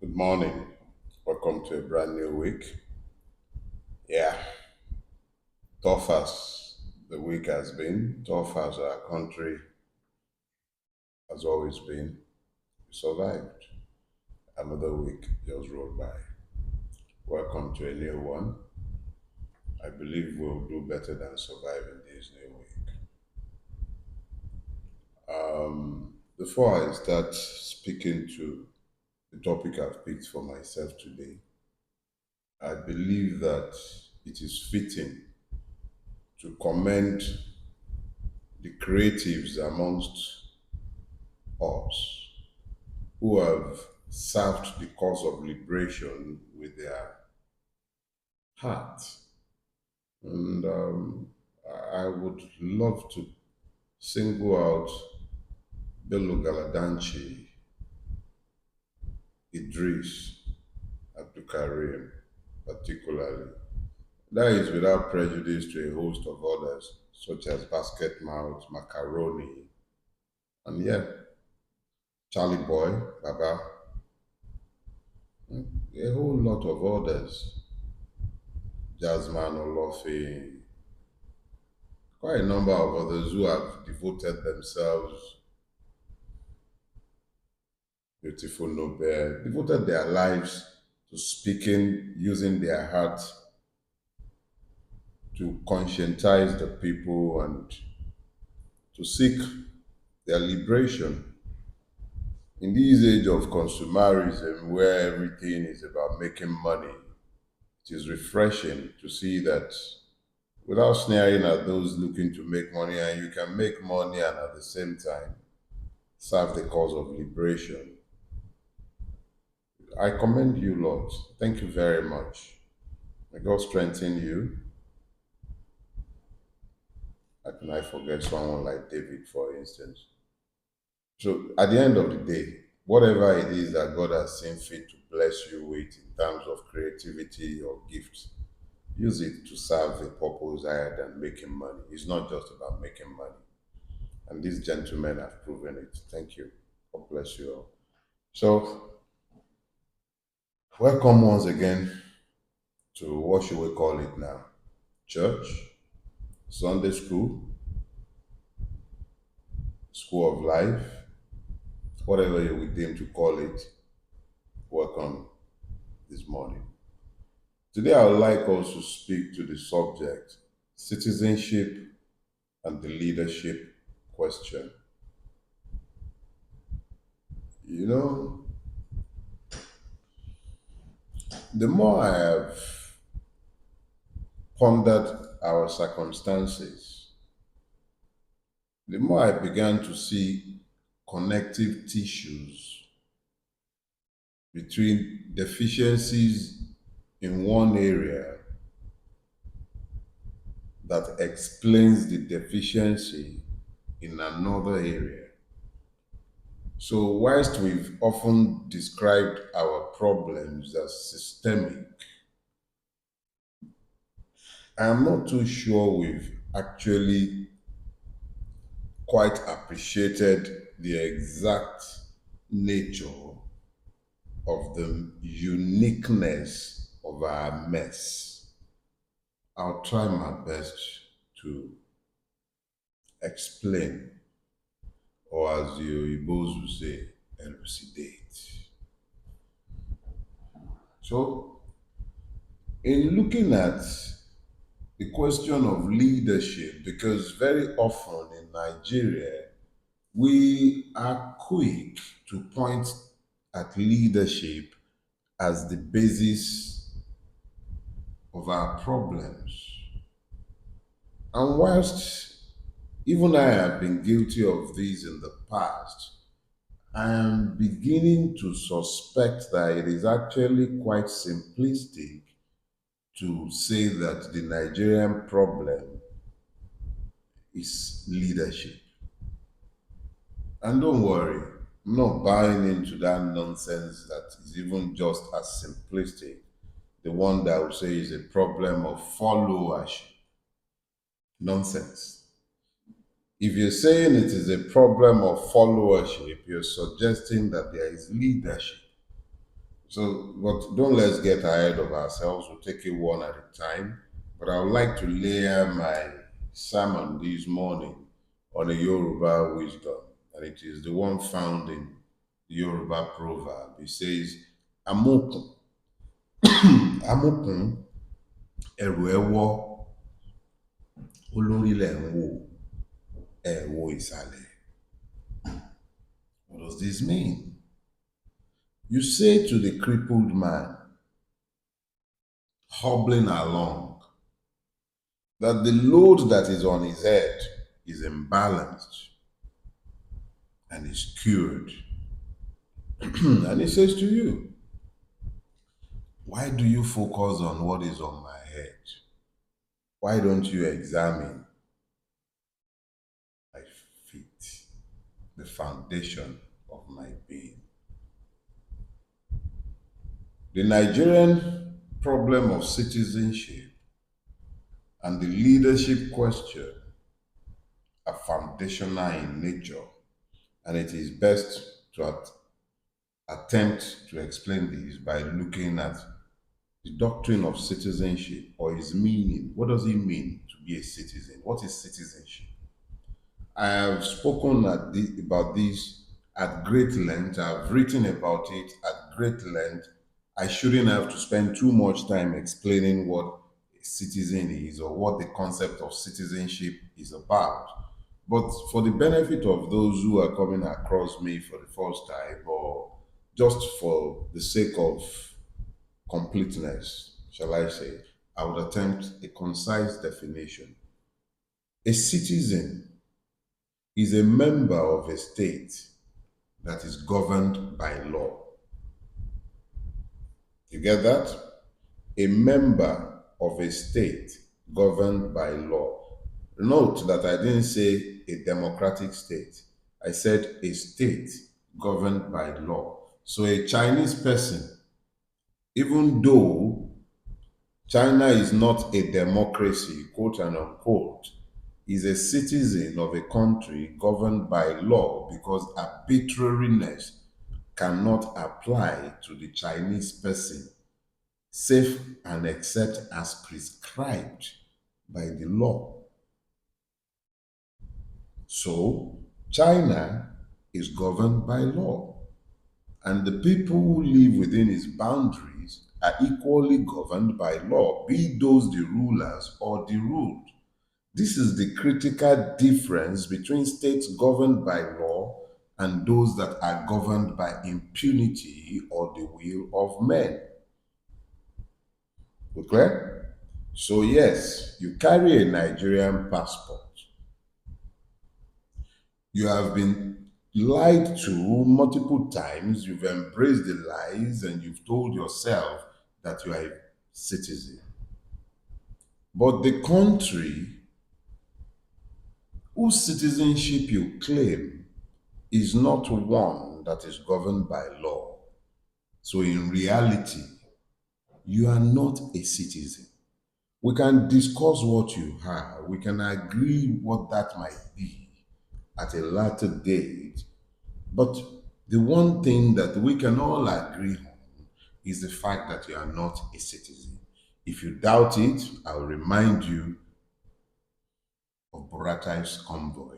Good morning. Welcome to a brand new week. Yeah, tough as the week has been, tough as our country has always been. We survived. Another week just rolled by. Welcome to a new one. I believe we'll do better than surviving this new week. Before I start speaking to the topic I've picked for myself today, I believe that it is fitting to commend the creatives amongst us who have served the cause of liberation with their heart. And I would love to single out Bello Galadanchi, Idris, Abdulkarim, particularly. That is without prejudice to a host of others, such as Basket Mouth, Macaroni, and yeah, Charlie Boy, Baba, a whole lot of others, Jasmine Olofe, quite a number of others who have devoted themselves, beautiful Nobel, devoted their lives to speaking, using their heart to conscientize the people and to seek their liberation. In this age of consumerism, where everything is about making money, it is refreshing to see that without sneering at those looking to make money, and you can make money and at the same time serve the cause of liberation. I commend you, Lord. Thank you very much. May God strengthen you. How can I forget someone like David, for instance? So, at the end of the day, whatever it is that God has seen fit to bless you with in terms of creativity or gifts, use it to serve a purpose higher than making money. It's not just about making money. And these gentlemen have proven it. Thank you. God bless you all. So, welcome once again to what should we call it now? Church, Sunday school, school of life, whatever you would deem to call it. Welcome this morning. Today, I would like us to speak to the subject citizenship and the leadership question. You know, the more I have pondered our circumstances, the more I began to see connective tissues between deficiencies in one area that explains the deficiency in another area. So, whilst we've often described our problems as systemic, I'm not too sure we've actually quite appreciated the exact nature of the uniqueness of our mess. I'll try my best to explain, or as the Igbos will say, elucidate. So, in looking at the question of leadership, because very often in Nigeria, we are quick to point at leadership as the basis of our problems. And whilst even I have been guilty of this in the past, I am beginning to suspect that it is actually quite simplistic to say that the Nigerian problem is leadership. And don't worry, I'm not buying into that nonsense that is even just as simplistic. The one that will say is a problem of followership. Nonsense. If you're saying it is a problem of followership, you're suggesting that there is leadership. So, but don't let's get ahead of ourselves. We'll take it one at a time. But I would like to layer my sermon this morning on a Yoruba wisdom, and it is the one found in the Yoruba proverb. It says, "Amokun, amokun, ẹrù ẹwọ, olórí lẹ̀ ń wò, ẹ wo ìsàlẹ̀." What does this mean? You say to the crippled man hobbling along that the load that is on his head is imbalanced and is cured. And he says to you, why do you focus on what is on my head? Why don't you examine my feet, the foundation of my being? The Nigerian problem of citizenship and the leadership question are foundational in nature, and it is best to attempt to explain this by looking at the doctrine of citizenship or its meaning. What does it mean to be a citizen? What is citizenship? I have spoken about this at great length. I've written about it at great length. I shouldn't have to spend too much time explaining what a citizen is or what the concept of citizenship is about. But for the benefit of those who are coming across me for the first time, or just for the sake of completeness, shall I say, I would attempt a concise definition. A citizen is a member of a state that is governed by law. You get that? A member of a state governed by law. Note that I didn't say a democratic state. I said a state governed by law. So a Chinese person, even though China is not a democracy, quote and unquote, is a citizen of a country governed by law because arbitrariness cannot apply to the Chinese person, save and except as prescribed by the law. So, China is governed by law, and the people who live within its boundaries are equally governed by law, be those the rulers or the ruled. This is the critical difference between states governed by law and those that are governed by impunity or the will of men. Okay? So, yes, you carry a Nigerian passport. You have been lied to multiple times. You've embraced the lies and you've told yourself that you are a citizen. But the country whose citizenship you claim is not one that is governed by law. So, in reality, you are not a citizen. We can discuss what you are, we can agree what that might be at a later date, but the one thing that we can all agree on is the fact that you are not a citizen. If you doubt it, I'll remind you of Boratai's convoy.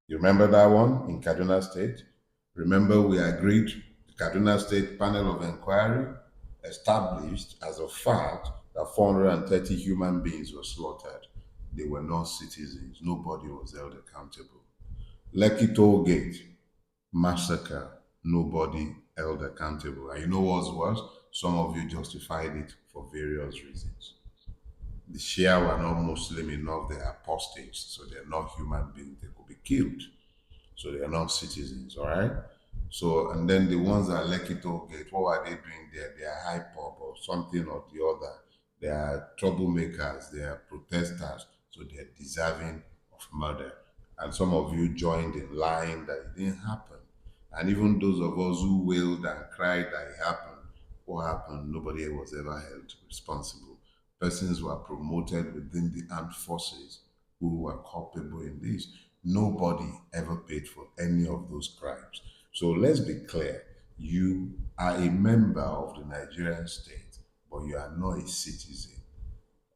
You remember that one in Kaduna State? Remember, we agreed the Kaduna State panel of inquiry established as a fact that 430 human beings were slaughtered. They were not citizens. Nobody was held accountable. Lekki Toll Gate massacre. Nobody held accountable. And you know what's worse? Some of you justified it for various reasons. The Shia were not Muslim enough, they are apostates, so they're not human beings, they could be killed. So they are not citizens, all right? So, and then the ones that Lekito Gate, what were they doing there? They are hype up or something or the other. They are troublemakers, they are protesters, so they are deserving of murder. And some of you joined in line that it didn't happen. And even those of us who wailed and cried that it happened, what happened? Nobody was ever held responsible. Persons were promoted within the armed forces who were culpable in this. Nobody ever paid for any of those crimes. So let's be clear. You are a member of the Nigerian state, but you are not a citizen.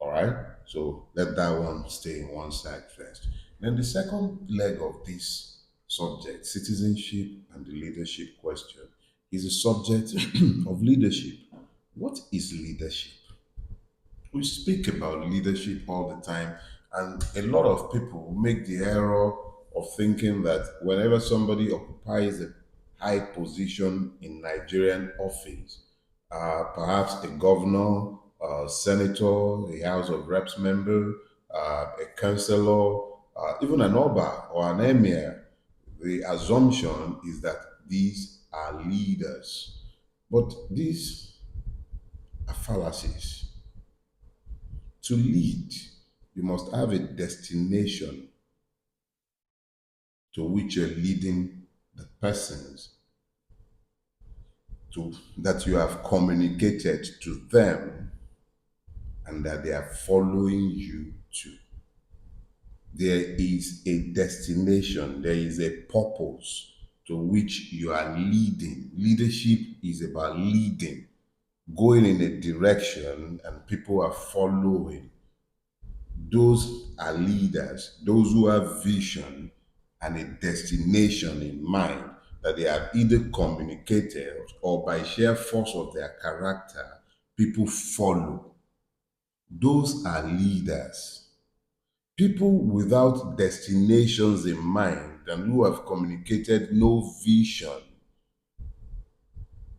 All right? So let that one stay in one side first. Then the second leg of this subject, citizenship and the leadership question, is a subject of leadership. What is leadership? We speak about leadership all the time, and a lot of people make the error of thinking that whenever somebody occupies a high position in Nigerian office, perhaps a governor, a senator, a House of Reps member, a councillor, even an Oba or an emir, the assumption is that these are leaders. But these are fallacies. To lead, you must have a destination to which you're leading the persons to that you have communicated to them and that they are following you to. There is a destination, there is a purpose to which you are leading. Leadership is about leading, going in a direction, and people are following. Those are leaders, those who have vision and a destination in mind that they have either communicated or by sheer force of their character, people follow. Those are leaders. People without destinations in mind and who have communicated no vision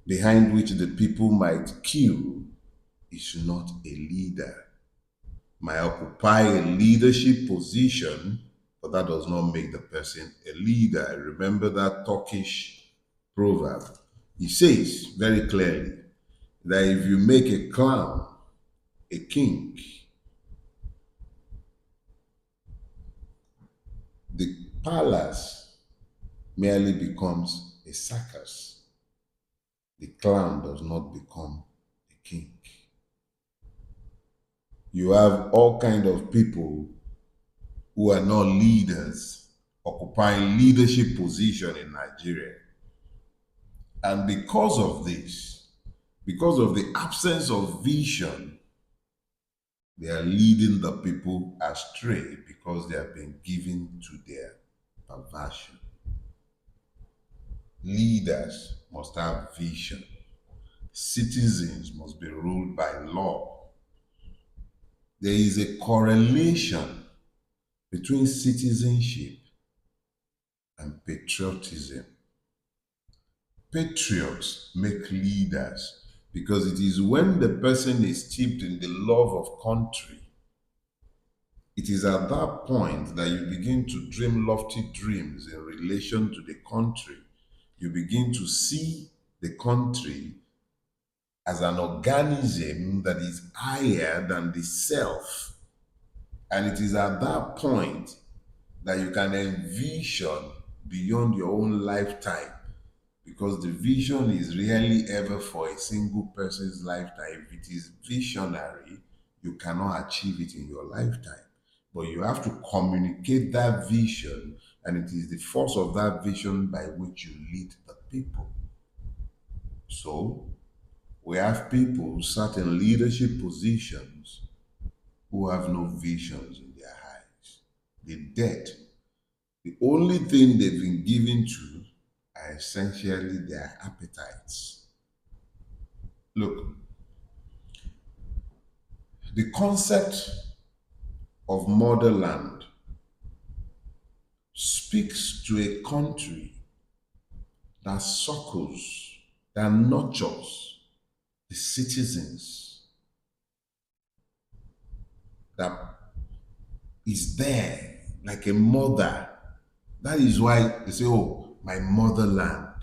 behind which the people might queue is not a leader. Might occupy a leadership position, but that does not make the person a leader. I remember that Turkish proverb. It says very clearly that if you make a clown a king, the palace merely becomes a circus. The clown does not become a king. You have all kind of people who are not leaders occupying leadership position in Nigeria. And because of this, because of the absence of vision, they are leading the people astray because they have been given to their perversion. Leaders must have vision. Citizens must be ruled by law. There is a correlation between citizenship and patriotism. Patriots make leaders because it is when the person is steeped in the love of country, it is at that point that you begin to dream lofty dreams in relation to the country. You begin to see the country as an organism that is higher than the self. And it is at that point that you can envision beyond your own lifetime, because the vision is rarely ever for a single person's lifetime. If it is visionary, you cannot achieve it in your lifetime. But you have to communicate that vision, and it is the force of that vision by which you lead the people. So, we have people who sat in leadership positions who have no visions in their eyes. They're dead. The only thing they've been given to are essentially their appetites. Look, the concept of motherland speaks to a country that suckles, that nurtures the citizens, that is there like a mother. That is why they say, oh, my motherland.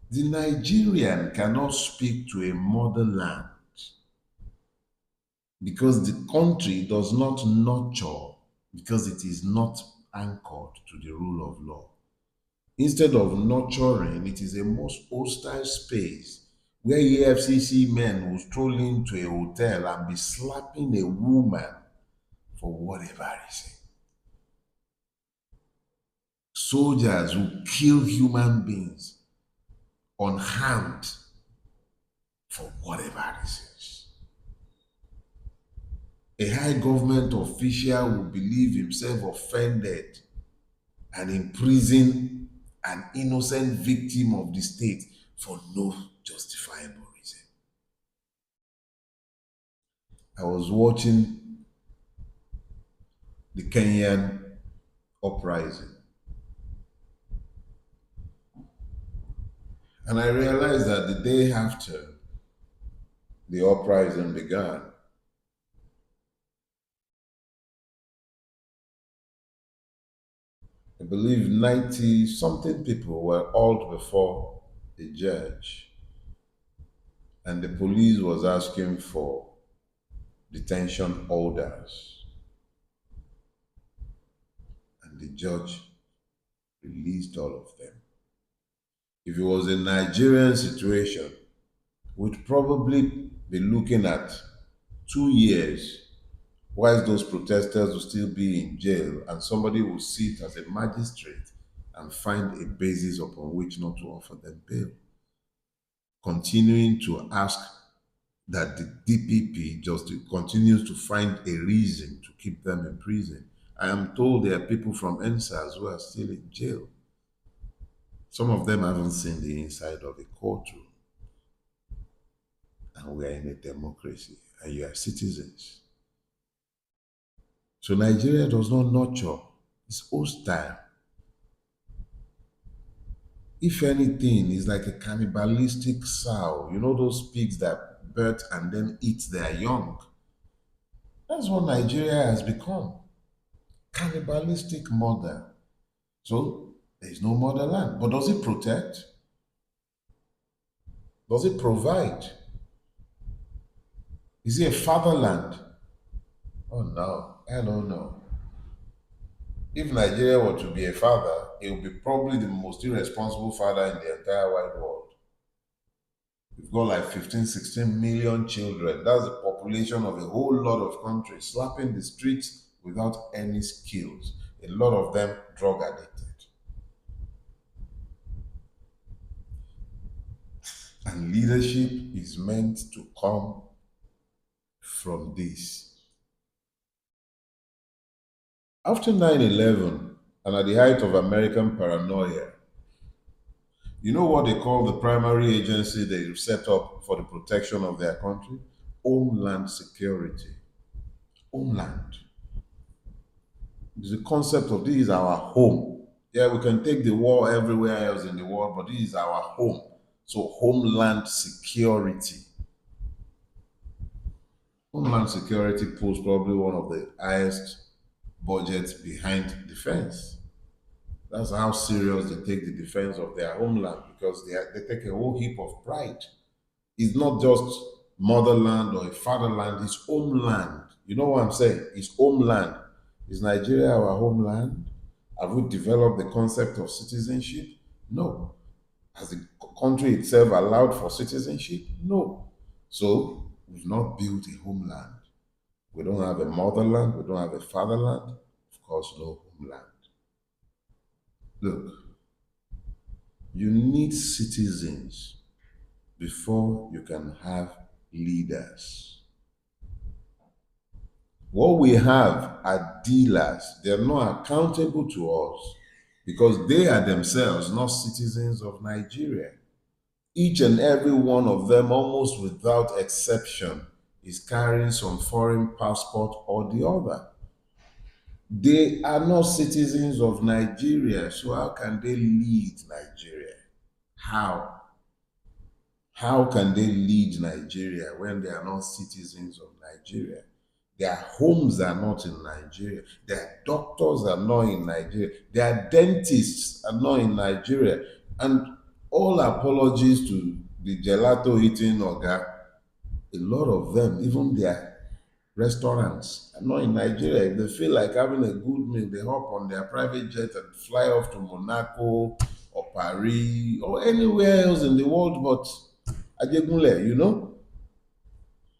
The Nigerian cannot speak to a motherland because the country does not nurture, because it is not anchored to the rule of law. Instead of nurturing, it is a most hostile space where EFCC men will stroll into a hotel and be slapping a woman for whatever reason. Soldiers who kill human beings unharmed for whatever reasons. A high government official will believe himself offended and imprison an innocent victim of the state for no justifiable reason. I was watching the Kenyan uprising and I realized that the day after the uprising began, I believe 90 something people were hauled before a judge, and the police was asking for detention orders, and the judge released all of them. If it was a Nigerian situation, we'd probably be looking at 2 years, whilst those protesters will still be in jail, and somebody will sit as a magistrate and find a basis upon which not to offer them bail, continuing to ask that the DPP just continues to find a reason to keep them in prison. I am told there are people from NSAS who are still in jail. Some of them haven't seen the inside of a courtroom. And we are in a democracy, and you are citizens. So Nigeria does not nurture, it's hostile. If anything, it's like a cannibalistic sow. You know those pigs that birth and then eat their young? That's what Nigeria has become. Cannibalistic mother. So there is no motherland. But does it protect? Does it provide? Is it a fatherland? Oh no, I don't know. If Nigeria were to be a father, it would be probably the most irresponsible father in the entire wide world. We've got like 15, 16 million children. That's the population of a whole lot of countries slapping the streets without any skills. A lot of them drug addicted. And leadership is meant to come from this. After 9/11, and at the height of American paranoia, you know what they call the primary agency they set up for the protection of their country? Homeland Security. Homeland. It's the concept of this is our home. Yeah, we can take the war everywhere else in the world, but this is our home. So, Homeland Security. Homeland Security pulls probably one of the highest budgets behind defense. That's how serious they take the defense of their homeland because they take a whole heap of pride. It's not just motherland or a fatherland, it's homeland. You know what I'm saying? It's homeland. Is Nigeria our homeland? Have we developed the concept of citizenship? No. Has the country itself allowed for citizenship? No. So we've not built a homeland. We don't have a motherland, we don't have a fatherland, of course, no homeland. Look, you need citizens before you can have leaders. What we have are dealers. They are not accountable to us because they are themselves not citizens of Nigeria. Each and every one of them, almost without exception, is carrying some foreign passport or the other. They are not citizens of Nigeria, so how can they lead Nigeria? How? How can they lead Nigeria when they are not citizens of Nigeria? Their homes are not in Nigeria. Their doctors are not in Nigeria. Their dentists are not in Nigeria. And all apologies to the gelato eating Oga, a lot of them, even their restaurants are not in Nigeria. If they feel like having a good meal, they hop on their private jet and fly off to Monaco or Paris or anywhere else in the world but Ajegunle, you know?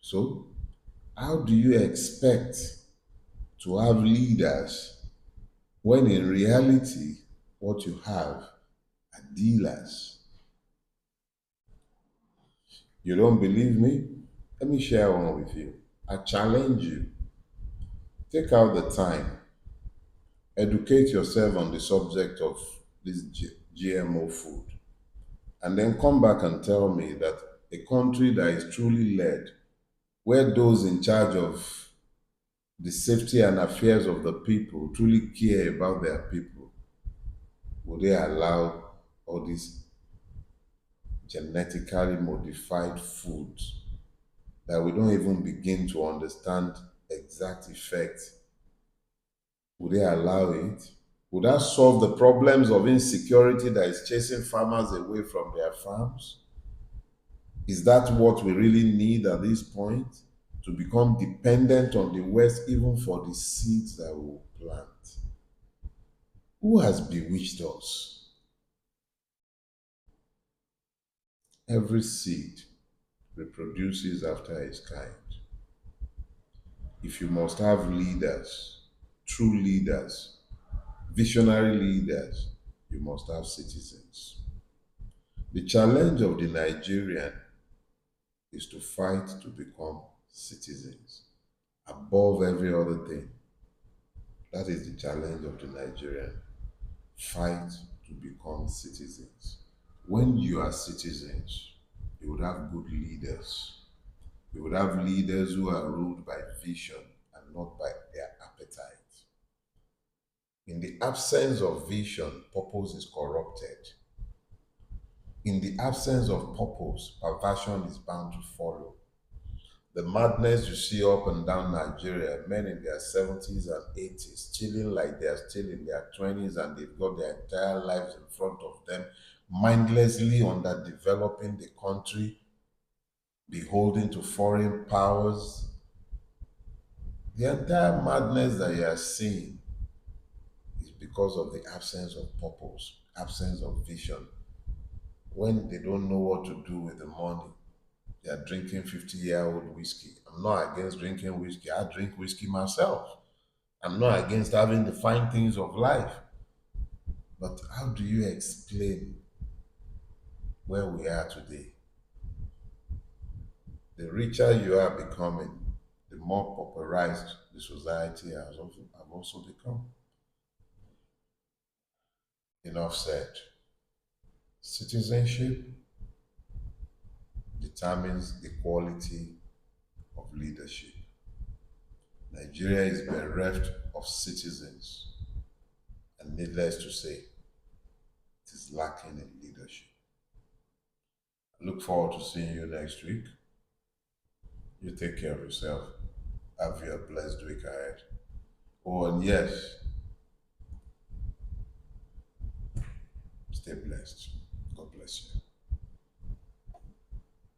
So, how do you expect to have leaders when in reality what you have are dealers? You don't believe me? Let me share one with you. I challenge you. Take out the time, educate yourself on the subject of this GMO food, and then come back and tell me that a country that is truly led, where those in charge of the safety and affairs of the people truly care about their people, will they allow all these genetically modified foods that we don't even begin to understand exact effects? Would they allow it? Would that solve the problems of insecurity that is chasing farmers away from their farms? Is that what we really need at this point? To become dependent on the West even for the seeds that we will plant? Who has bewitched us? Every seed reproduces after its kind. If you must have leaders, true leaders, visionary leaders, you must have citizens. The challenge of the Nigerian is to fight to become citizens above every other thing. That is the challenge of the Nigerian. Fight to become citizens. When you are citizens, you would have good leaders. You would have leaders who are ruled by vision and not by their appetite. In the absence of vision, purpose is corrupted. In the absence of purpose, perversion is bound to follow. The madness you see up and down Nigeria, men in their 70s and 80s, chilling like they are still in their 20s and they've got their entire lives in front of them, mindlessly underdeveloping the country, beholden to foreign powers. The entire madness that you are seeing is because of the absence of purpose, absence of vision. When they don't know what to do with the money, they are drinking 50-year-old whiskey. I'm not against drinking whiskey. I drink whiskey myself. I'm not against having the fine things of life. But how do you explain where we are today? The richer you are becoming, the more pauperized the society have also become. Enough said. Citizenship determines the quality of leadership. Nigeria is bereft of citizens, and needless to say, it is lacking in leadership. I look forward to seeing you next week. You take care of yourself. Have your blessed week ahead. Oh, and yes, stay blessed. God bless you.